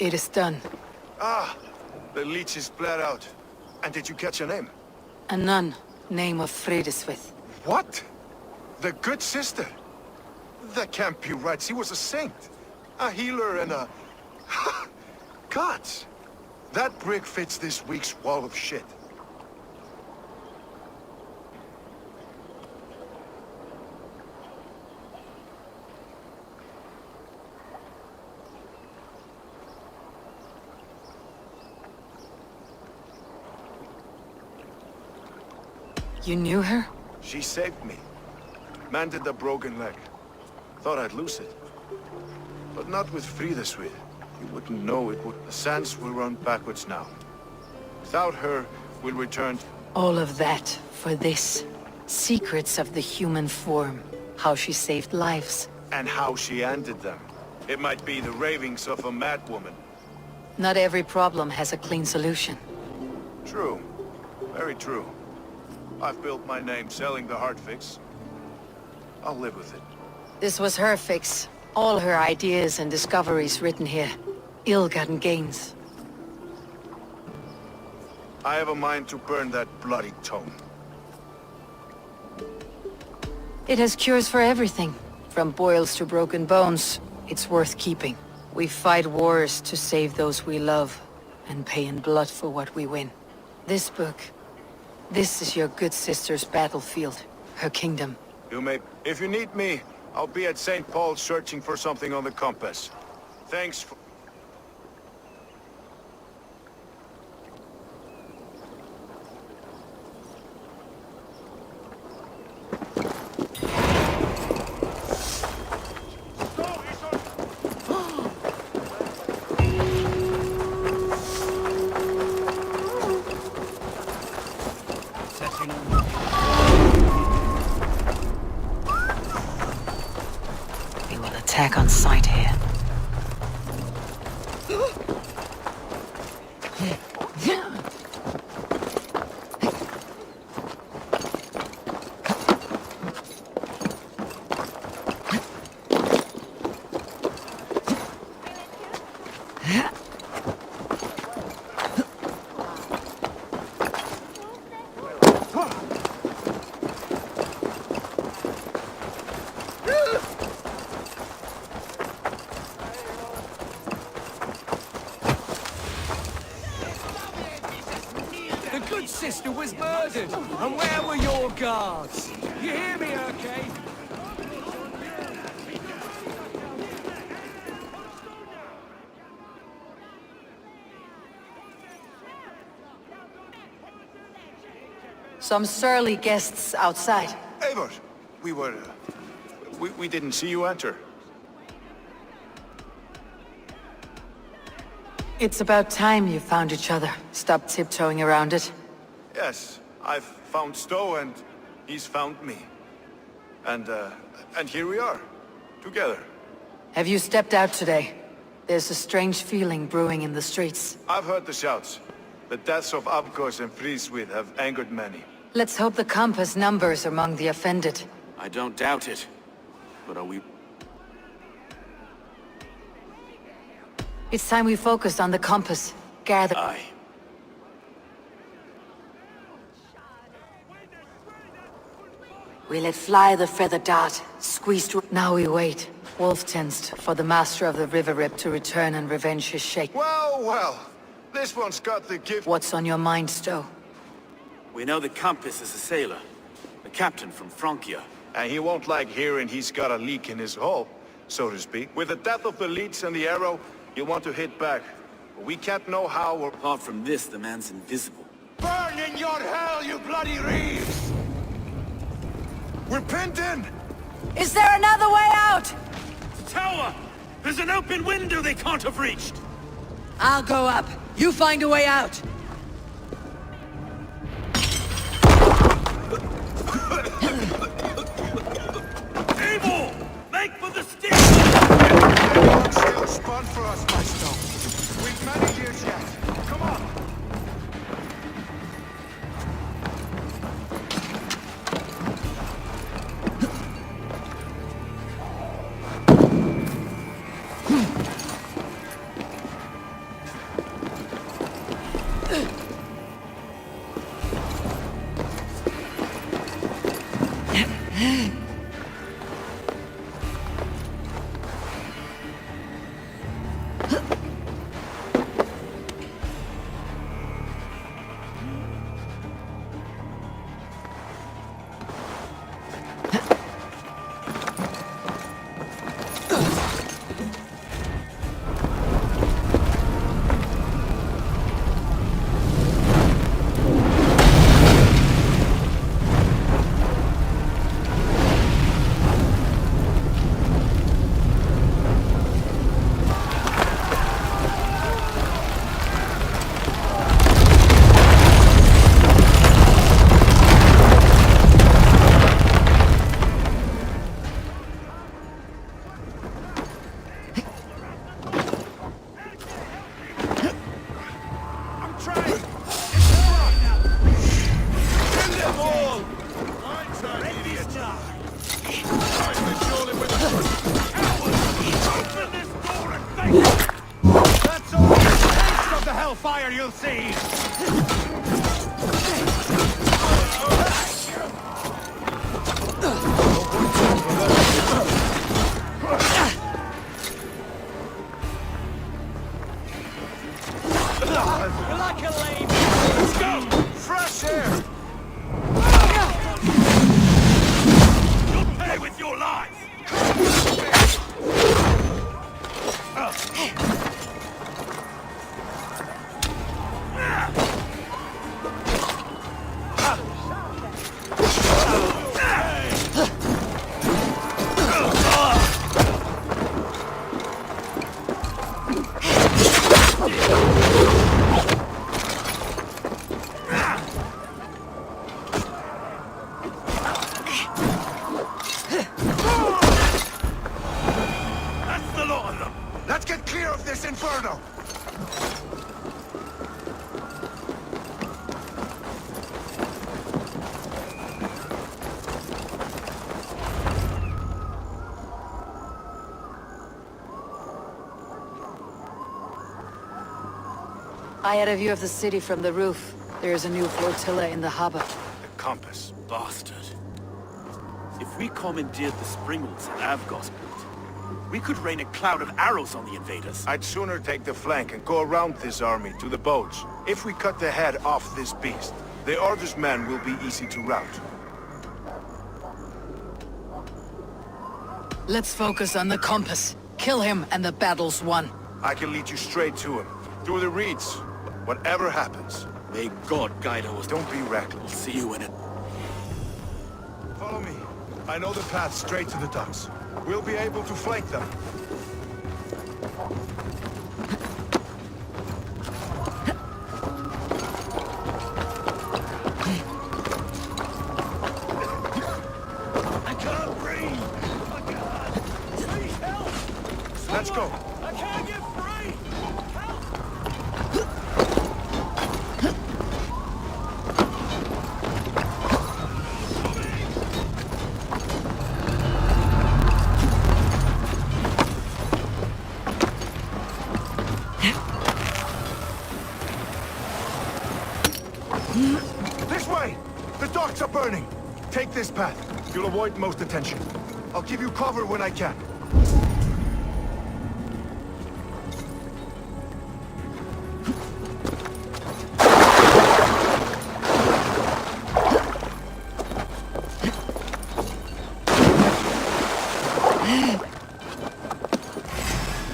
Speaker 3: It is done.
Speaker 2: Ah, the leech is bled out. And did you catch her name?
Speaker 3: A nun, name of Friedeswith.
Speaker 2: What? The good sister? That can't be right. She was a saint. A healer and a... Gods! That brick fits this week's wall of shit.
Speaker 3: You knew her?
Speaker 2: She saved me. Mended a broken leg. Thought I'd lose it. But not with Frida Sweet. You wouldn't know it would. The sands will run backwards now. Without her, we'll return.
Speaker 3: All of that for this. Secrets of the human form. How she saved lives.
Speaker 2: And how she ended them. It might be the ravings of a madwoman.
Speaker 3: Not every problem has a clean solution.
Speaker 2: True. Very true. I've built my name selling the heart fix. I'll live with it.
Speaker 3: This was her fix. All her ideas and discoveries written here. Ill-gotten gains.
Speaker 2: I have a mind to burn that bloody tome.
Speaker 3: It has cures for everything. From boils to broken bones. It's worth keeping. We fight wars to save those we love, and pay in blood for what we win. This book, this is your good sister's battlefield, her kingdom.
Speaker 2: You may... If you need me, I'll be at St. Paul's searching for something on the compass. Thanks for...
Speaker 3: We will attack on sight here.
Speaker 9: The good sister was murdered! And where were your guards? You hear me, okay?
Speaker 3: Some surly guests outside.
Speaker 2: Eivor! We were... We didn't see you enter.
Speaker 3: It's about time you found each other. Stop tiptoeing around it.
Speaker 2: Yes, I've found Stowe and he's found me. And here we are. Together.
Speaker 3: Have you stepped out today? There's a strange feeling brewing in the streets.
Speaker 2: I've heard the shouts. The deaths of Abkos and Friswith have angered many.
Speaker 3: Let's hope the compass numbers among the offended.
Speaker 1: I don't doubt it. But are we...
Speaker 3: It's time we focused on the compass. Gather.
Speaker 1: Aye.
Speaker 3: We let fly the feather dart, squeezed... Now we wait, wolf-tensed, for the master of the river rip to return and revenge his shake.
Speaker 2: Well, well. This one's got the gift.
Speaker 3: What's on your mind, Stowe?
Speaker 1: We know the compass is a sailor. A captain from Francia.
Speaker 2: And he won't like hearing he's got a leak in his hull, so to speak. With the death of the leads and the arrow, you'll want to hit back. But we can't know how or...
Speaker 1: Apart from this, the man's invisible.
Speaker 9: Burn in your hell, you bloody reeves!
Speaker 2: We're pinned in!
Speaker 3: Is there another way out?
Speaker 1: Tower! There's an open window they can't have reached!
Speaker 3: I'll go up. You find a way out.
Speaker 1: Evil! Make for the stick!
Speaker 2: Everyone's still spun for us, my Stowe. We've many years yet. Come on!
Speaker 9: fire, you'll see!
Speaker 5: You like a lady?
Speaker 2: Let's go! Fresh air!
Speaker 9: You'll pay with your life! That's the lot of them!
Speaker 2: Let's get clear of this inferno!
Speaker 3: I had a view of the city from the roof. There is a new flotilla in the harbor.
Speaker 2: The compass.
Speaker 1: Bastard. If we commandeered the springles that Avgos built, we could rain a cloud of arrows on the invaders.
Speaker 2: I'd sooner take the flank and go around this army to the boats. If we cut the head off this beast, the Order's men will be easy to rout.
Speaker 3: Let's focus on the compass. Kill him and the battle's won.
Speaker 2: I can lead you straight to him, through the reeds. Whatever happens,
Speaker 1: May God guide us.
Speaker 2: don't be
Speaker 1: We'll
Speaker 2: reckless.
Speaker 1: see you in it.
Speaker 2: Follow me. I know the path straight to the docks. We'll be able to flank them.
Speaker 9: I can't breathe! Oh my God! Please help!
Speaker 2: Let's go.
Speaker 9: I can't get free! Help!
Speaker 2: This way! The docks are burning! Take this path. You'll avoid most attention. I'll give you cover when I can.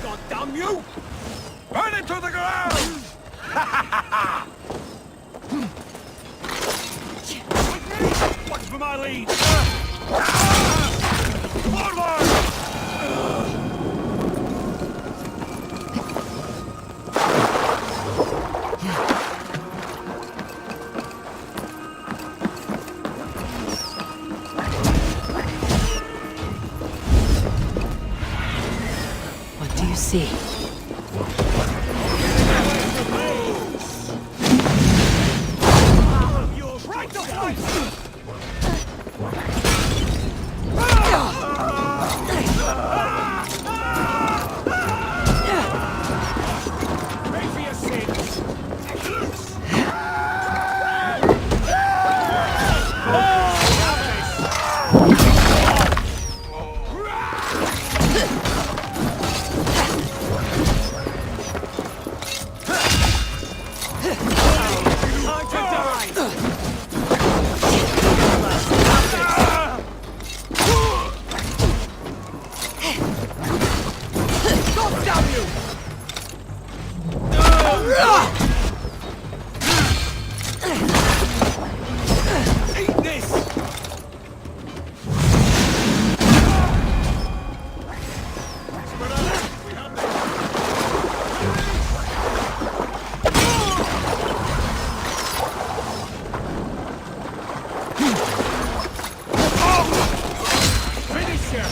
Speaker 9: God damn you! Burn it to the ground! Watch for my lead! Forward!
Speaker 3: What do you see?
Speaker 9: Right to fight! Pay for your sins! Time to die! God damn you! Eat this! Finish him!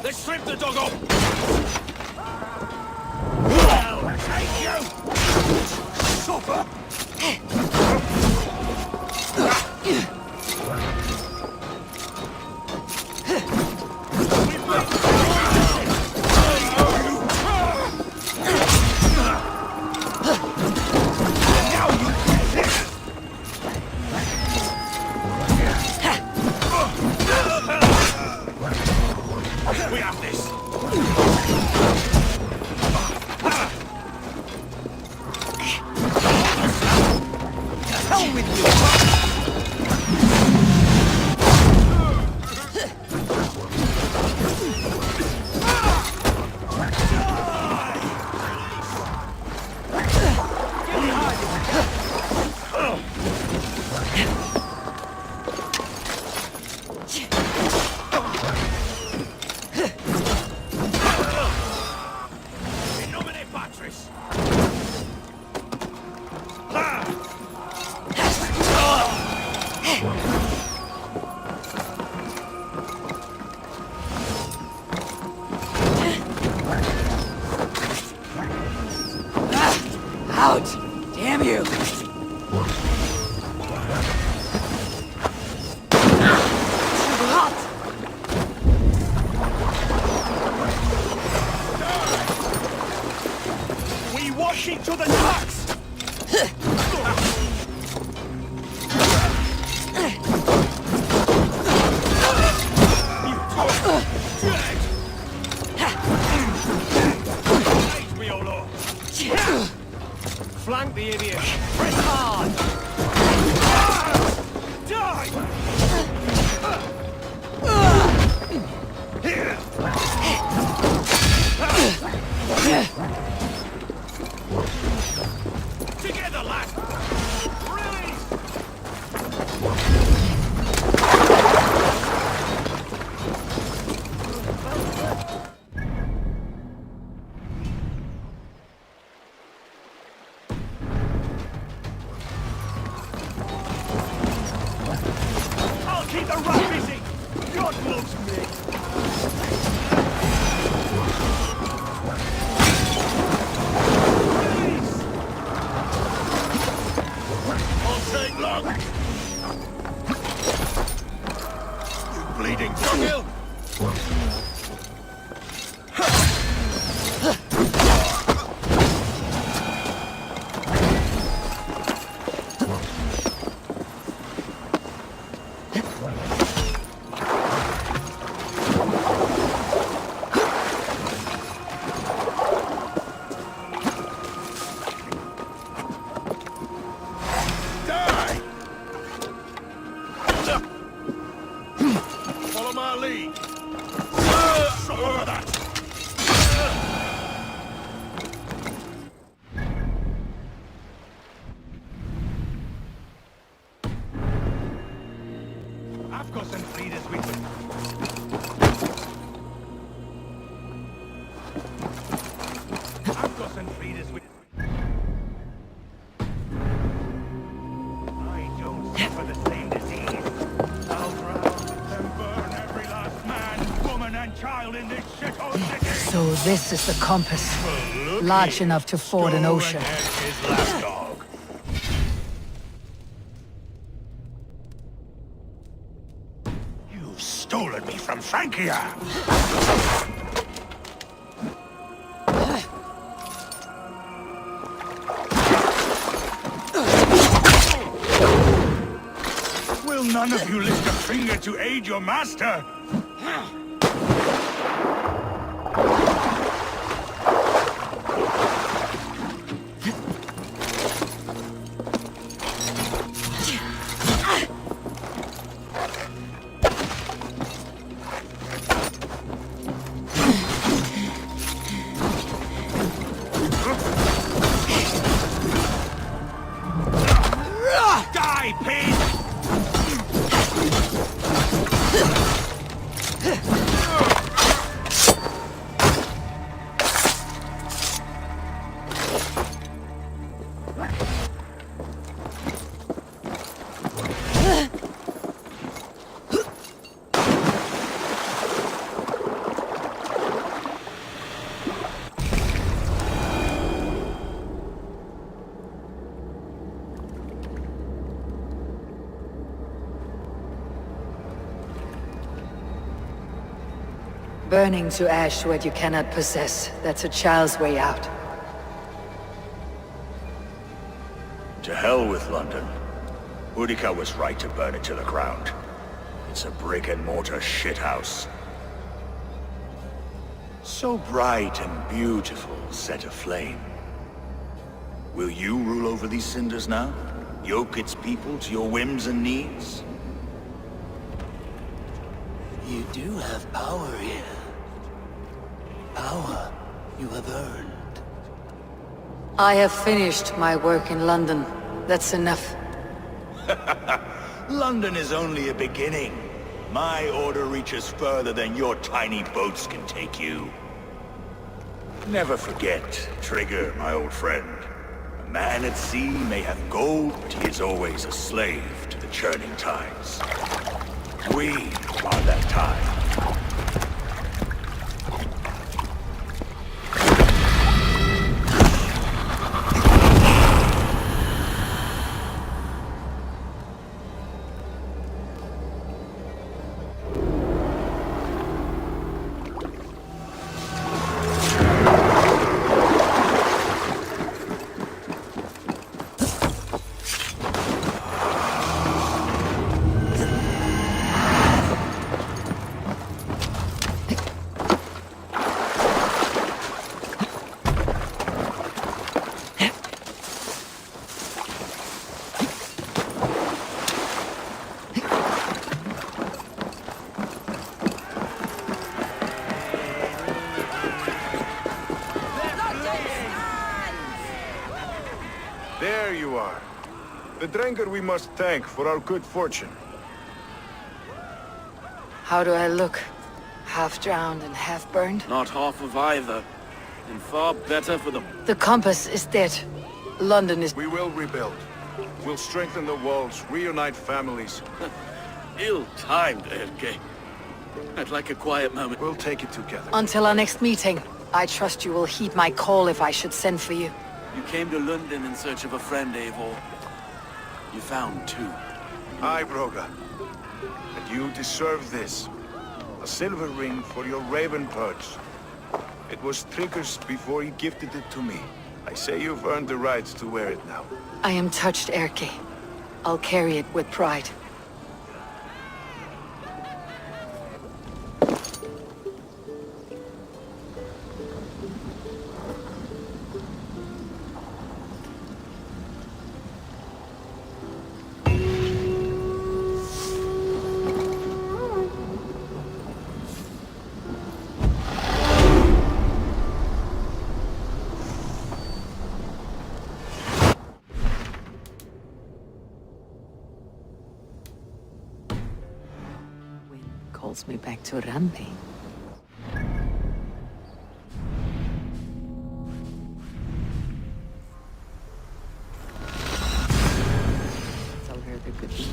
Speaker 9: Let's strip the dog off! I'll take you! Supper! the idiot! Press hard! Die! Together, lad! Release! I'll keep the rat busy! God loves me! Release! Won't take long! You bleeding doggill! Die! Follow my lead. Some of that. I've got some leaders with me. I've got some leaders with me. I don't suffer the same disease. I'll drown and burn every last man, woman, and child in this shithole city.
Speaker 3: So this is the compass. Large enough to ford an ocean.
Speaker 9: His last dog. You've stolen me from Frankia. Will none of you lift a finger to aid your master? Die, pig!
Speaker 3: Burning to ash what you cannot possess. That's a child's way out.
Speaker 10: To hell with London. Boudica was right to burn it to the ground. It's a brick-and-mortar shithouse. So bright and beautiful, set aflame. Will you rule over these cinders now? Yoke its people to your whims and needs?
Speaker 6: You do have power here. Power you have earned.
Speaker 3: I have finished my work in London. That's enough.
Speaker 10: London is only a beginning. My order reaches further than your tiny boats can take you. Never forget, Trigger, my old friend. A man at sea may have gold, but he is always a slave to the churning tides. We are that tide.
Speaker 2: There you are. The Drengar we must thank for our good fortune.
Speaker 3: How do I look? Half drowned and half burned?
Speaker 1: Not half of either. And far better for the...
Speaker 3: The compass is dead. London is...
Speaker 2: We will rebuild. We'll strengthen the walls, reunite families.
Speaker 1: Ill-timed, Erke. I'd like a quiet moment.
Speaker 2: We'll take it together.
Speaker 3: Until our next meeting, I trust you will heed my call if I should send for you.
Speaker 1: You came to London in search of a friend, Eivor. You found two.
Speaker 2: Aye, Broga. And you deserve this. A silver ring for your raven perch. It was Trigger's before he gifted it to me. I say you've earned the right to wear it now.
Speaker 3: I am touched, Erke. I'll carry it with pride. Calls me back to Randy. Tell her the good news.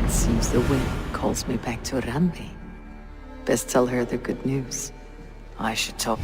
Speaker 3: Seems the wind calls me back to Randy. Best tell her the good news. I should talk.